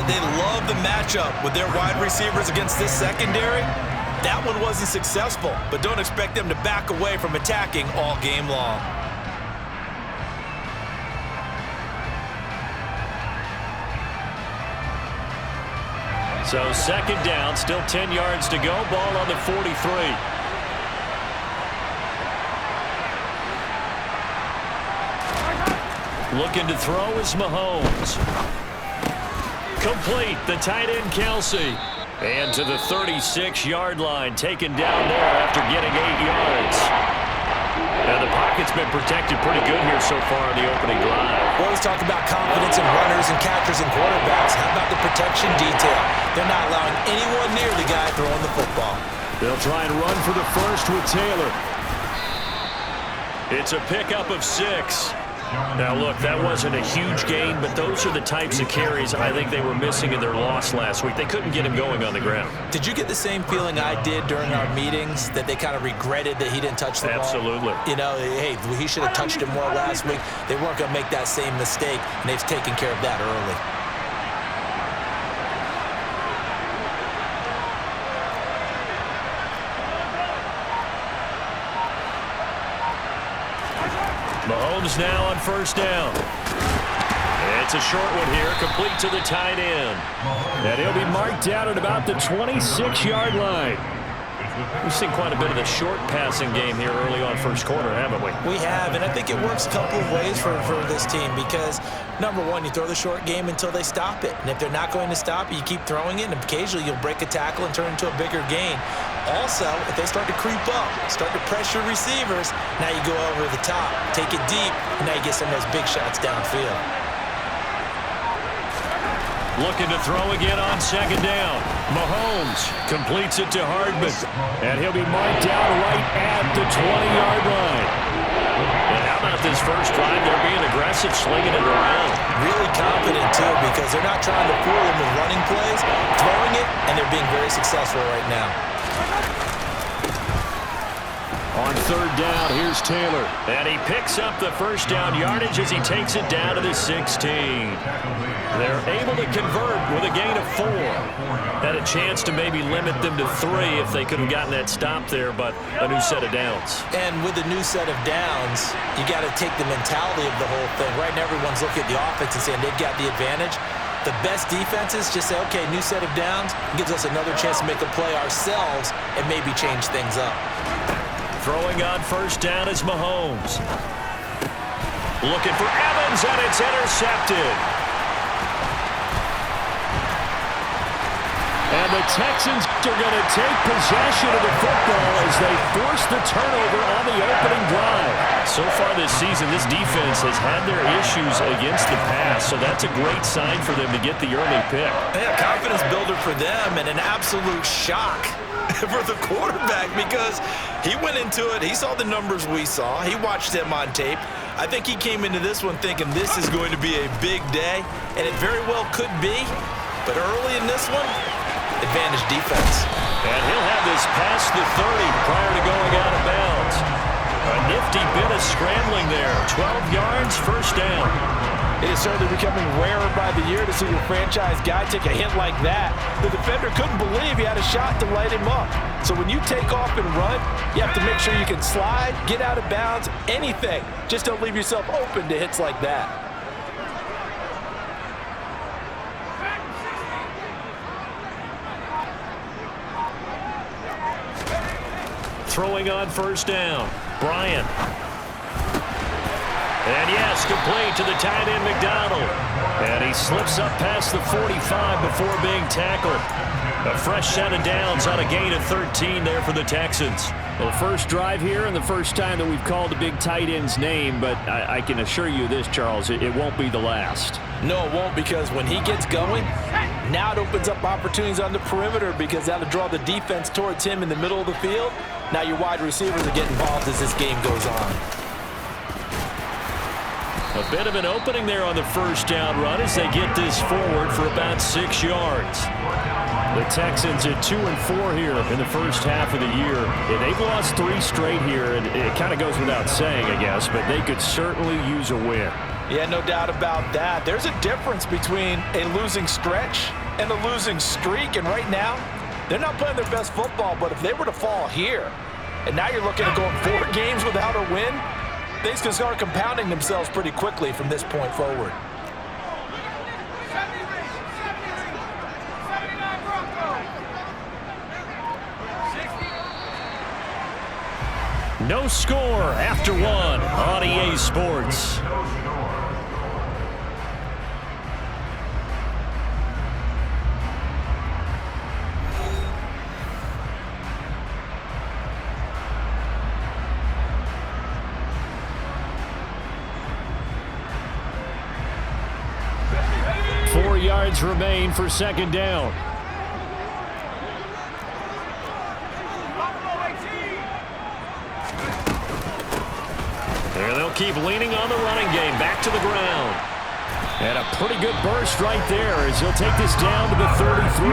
They love the matchup with their wide receivers against this secondary. That one wasn't successful, but don't expect them to back away from attacking all game long. So second down, still 10 yards to go. Ball on the 43. Looking to throw is Mahomes. Complete, the tight end Kelsey. And to the 36-yard line, taken down there after getting 8 yards. Now the pocket's been protected pretty good here so far in the opening drive. We always talk about confidence in runners and catchers and quarterbacks. How about the protection detail? They're not allowing anyone near the guy throwing the football. They'll try and run for the first with Taylor. It's a pickup of 6. Now, look, that wasn't a huge gain, but those are the types of carries I think they were missing in their loss last week. They couldn't get him going on the ground. Did you get the same feeling I did during our meetings, that they kind of regretted that he didn't touch the ball? Absolutely. You know, hey, he should have touched it more last week. They weren't going to make that same mistake, and they've taken care of that early. Mahomes now on first down. It's a short one here, complete to the tight end. And he'll be marked down at about the 26-yard line. We've seen quite a bit of the short passing game here early on first quarter, haven't we? We have, and I think it works a couple of ways for this team because, number one, you throw the short game until they stop it. And if they're not going to stop it, you keep throwing it, and occasionally you'll break a tackle and turn it into a bigger gain. Also, if they start to creep up, start to pressure receivers, now you go over the top, take it deep, and now you get some of those big shots downfield. Looking to throw again on second down. Mahomes completes it to Hardman. And he'll be marked down right at the 20-yard line. And how about this first drive? They're being aggressive, slinging it around. Really confident, too, because they're not trying to fool them with running plays, throwing it, and they're being very successful right now. On third down, here's Taylor. And he picks up the first down yardage as he takes it down to the 16. They're able to convert with a gain of 4. Had a chance to maybe limit them to 3 if they could have gotten that stop there, but a new set of downs. And with a new set of downs, you got to take the mentality of the whole thing. Right now, everyone's looking at the offense and saying they've got the advantage. The best defenses just say, okay, new set of downs, gives us another chance to make a play ourselves and maybe change things up. Throwing on first down is Mahomes. Looking for Evans, and it's intercepted. And the Texans are going to take possession of the football as they force the turnover on the opening drive. So far this season, this defense has had their issues against the pass, so that's a great sign for them to get the early pick. Yeah, confidence builder for them and an absolute shock for the quarterback because he went into it. He saw the numbers we saw. He watched them on tape. I think he came into this one thinking this is going to be a big day, and it very well could be. But early in this one, advantage defense. And he'll have this past the 30 prior to going out of bounds. A nifty bit of scrambling there. 12 yards, first down. It is certainly becoming rarer by the year to see your franchise guy take a hit like that. The defender couldn't believe he had a shot to light him up. So when you take off and run, you have to make sure you can slide, get out of bounds, anything. Just don't leave yourself open to hits like that. Throwing on first down, Bryant. And yes, complete to the tight end McDonald. And he slips up past the 45 before being tackled. A fresh set of downs on a gain of 13 there for the Texans. Well, first drive here and the first time that we've called the big tight end's name, but I can assure you this, Charles, it won't be the last. No, it won't, because when he gets going, now it opens up opportunities on the perimeter because that'll draw the defense towards him in the middle of the field. Now your wide receivers are getting involved as this game goes on. A bit of an opening there on the first down run as they get this forward for about 6 yards. The Texans at 2-4 here in the first half of the year. And they've lost 3 straight here, and it kind of goes without saying, I guess, but they could certainly use a win. Yeah, no doubt about that. There's a difference between a losing stretch and a losing streak, and right now, they're not playing their best football, but if they were to fall here, and now you're looking at going 4 games without a win, things can start compounding themselves pretty quickly from this point forward. No score after 1 on EA Sports. Yards remain for second down. There they'll keep leaning on the running game. Back to the ground. And a pretty good burst right there as he'll take this down to the 33.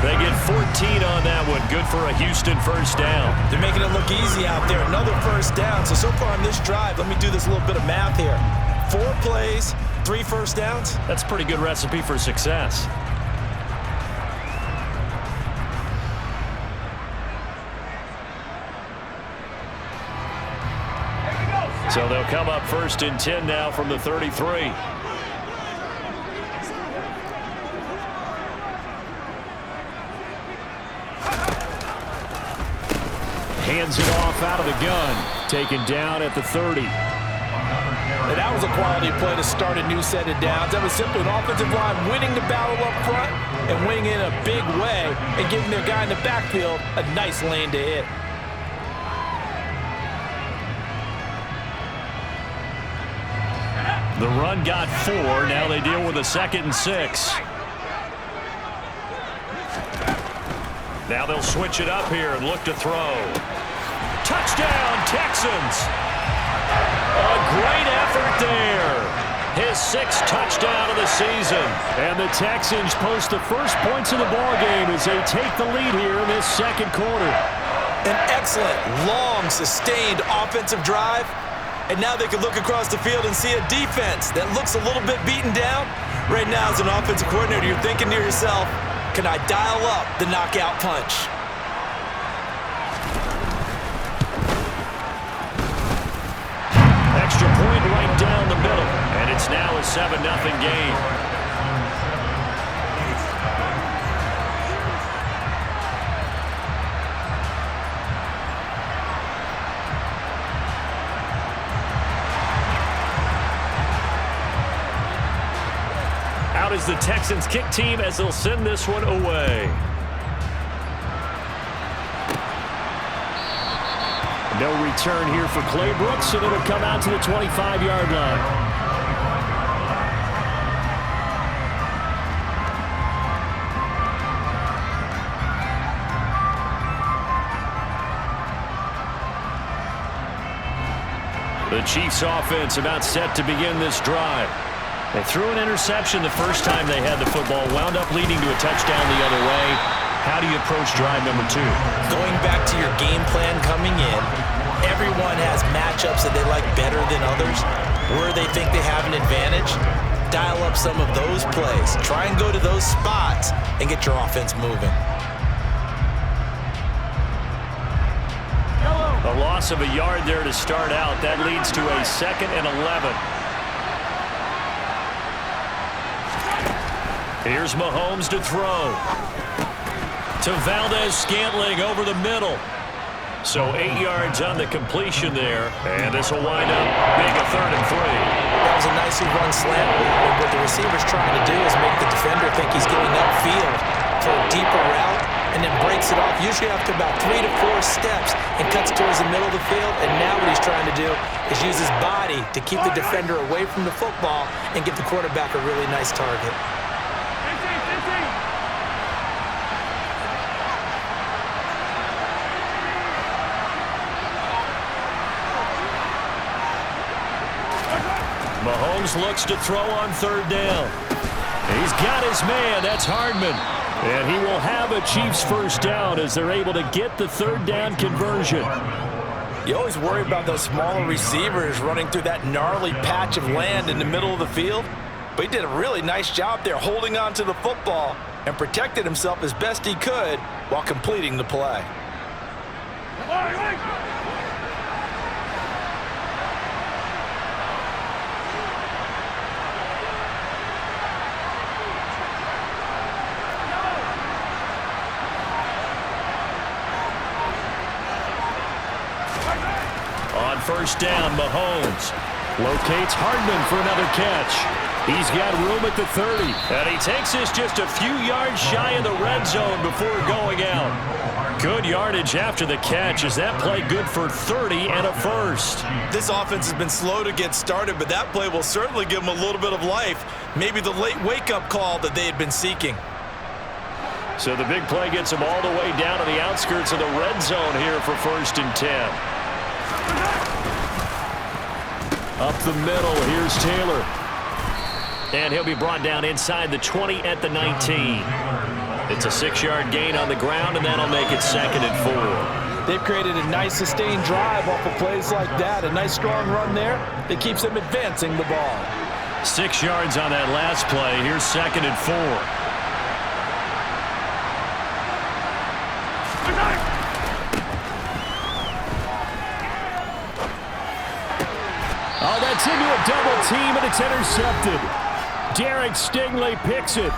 They get 14 on that one. Good for a Houston first down. They're making it look easy out there. Another first down. So far on this drive, let me do this little bit of math here. 4 plays, 3 first downs. That's a pretty good recipe for success. So they'll come up 1st and 10 now from the 33. Hands it off out of the gun. Taken down at the 30. And that was a quality play to start a new set of downs. That was simply an offensive line winning the battle up front and winning in a big way and giving their guy in the backfield a nice lane to hit. The run got 4. Now they deal with a 2nd and 6. Now they'll switch it up here and look to throw. Touchdown, Texans! A great effort there. His 6th touchdown of the season. And the Texans post the first points of the ballgame as they take the lead here in this 2nd quarter. An excellent, long, sustained offensive drive. And now they can look across the field and see a defense that looks a little bit beaten down. Right now, as an offensive coordinator, you're thinking to yourself, can I dial up the knockout punch? Extra point right down the middle. And it's now a 7-0 game. Out is the Texans kick team as they'll send this one away. No return here for Clay Brooks, and it'll come out to the 25-yard line. The Chiefs offense about set to begin this drive. They threw an interception the first time they had the football, wound up leading to a touchdown the other way. How do you approach drive number 2? Going back to your game plan coming in, everyone has matchups that they like better than others. Where they think they have an advantage, dial up some of those plays. Try and go to those spots and get your offense moving. A loss of a yard there to start out. That leads to a 2nd and 11. Here's Mahomes to throw. To Valdez-Scantling over the middle. So 8 yards on the completion there. And this will wind up being a 3rd and 3. That was a nicely run slant. And what the receiver's trying to do is make the defender think he's going upfield for a deeper route and then breaks it off, usually after about 3 to 4 steps, and cuts towards the middle of the field. And now what he's trying to do is use his body to keep the defender away from the football and give the quarterback a really nice target. Mahomes looks to throw on 3rd down. He's got his man. That's Hardman. And he will have a Chiefs first down as they're able to get the 3rd down conversion. You always worry about those smaller receivers running through that gnarly patch of land in the middle of the field. But he did a really nice job there holding on to the football and protected himself as best he could while completing the play. On first down, Mahomes locates Hardman for another catch. He's got room at the 30. And he takes this just a few yards shy of the red zone before going out. Good yardage after the catch. Is that play good for 30 and a first? This offense has been slow to get started, but that play will certainly give them a little bit of life. Maybe the late wake-up call that they had been seeking. So the big play gets them all the way down to the outskirts of the red zone here for 1st and 10. Up the middle, here's Taylor. And he'll be brought down inside the 20 at the 19. It's a 6-yard gain on the ground, and that'll make it 2nd and 4. They've created a nice sustained drive off of plays like that. A nice strong run there that keeps them advancing the ball. 6 yards on that last play. Here's 2nd and 4. Oh, that's into a double team, and it's intercepted. Derek Stingley picks it.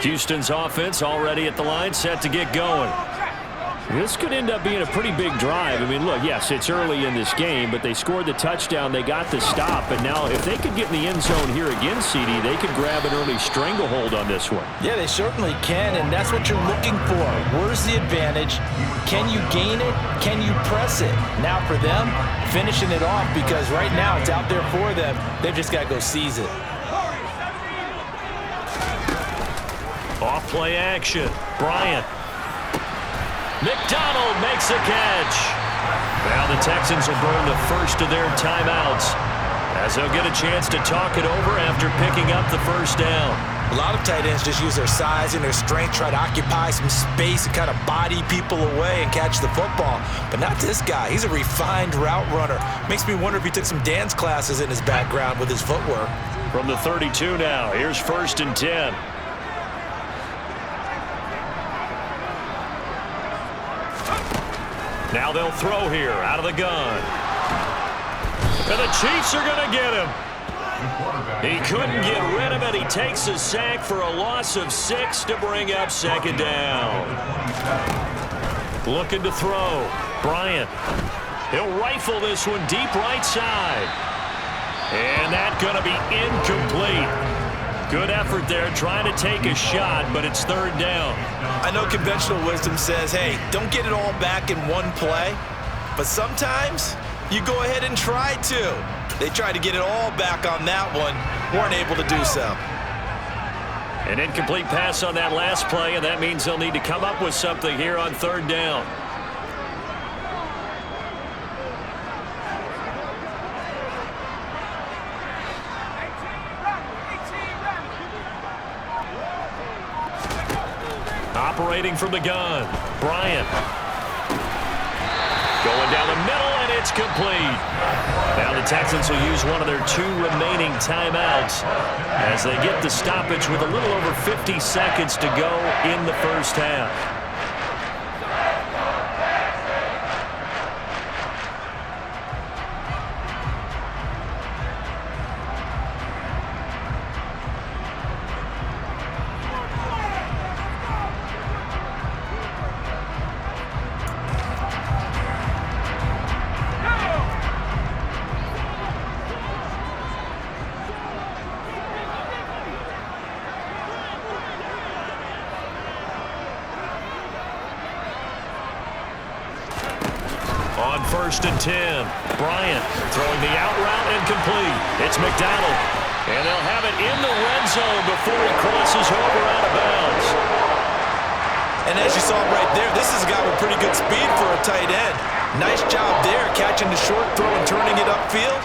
Houston's offense already at the line, set to get going. This could end up being a pretty big drive. I mean, look, yes, it's early in this game, but they scored the touchdown. They got the stop. And now if they could get in the end zone here again, CD, they could grab an early stranglehold on this one. Yeah, they certainly can, and that's what you're looking for. Where's the advantage? Can you gain it? Can you press it? Now for them, finishing it off, because right now it's out there for them. They've just got to go seize it. Off play action. Bryant. McDonald makes a catch. Now the Texans will burn the first of their timeouts as they'll get a chance to talk it over after picking up the first down. A lot of tight ends just use their size and their strength, try to occupy some space and kind of body people away and catch the football. But not this guy. He's a refined route runner. Makes me wonder if he took some dance classes in his background with his footwork. From the 32 now, here's 1st and 10. Now they'll throw here out of the gun. And the Chiefs are going to get him. He couldn't get rid of it. He takes a sack for a loss of 6 to bring up 2nd down. Looking to throw. Bryant. He'll rifle this one deep right side. And that's going to be incomplete. Good effort there trying to take a shot, but it's 3rd down. I know conventional wisdom says, hey, don't get it all back in one play. But sometimes you go ahead and try to. They tried to get it all back on that one. Weren't able to do so. An incomplete pass on that last play, and that means they'll need to come up with something here on 3rd down. Operating from the gun. Bryant. Going down the middle, and it's complete. Now the Texans will use one of their 2 remaining timeouts as they get the stoppage with a little over 50 seconds to go in the first half. On 1st and 10, Bryant throwing the out route and complete. It's McDonald. And they'll have it in the red zone before he crosses over out of bounds. And as you saw right there, this is a guy with pretty good speed for a tight end. Nice job there, catching the short throw and turning it upfield.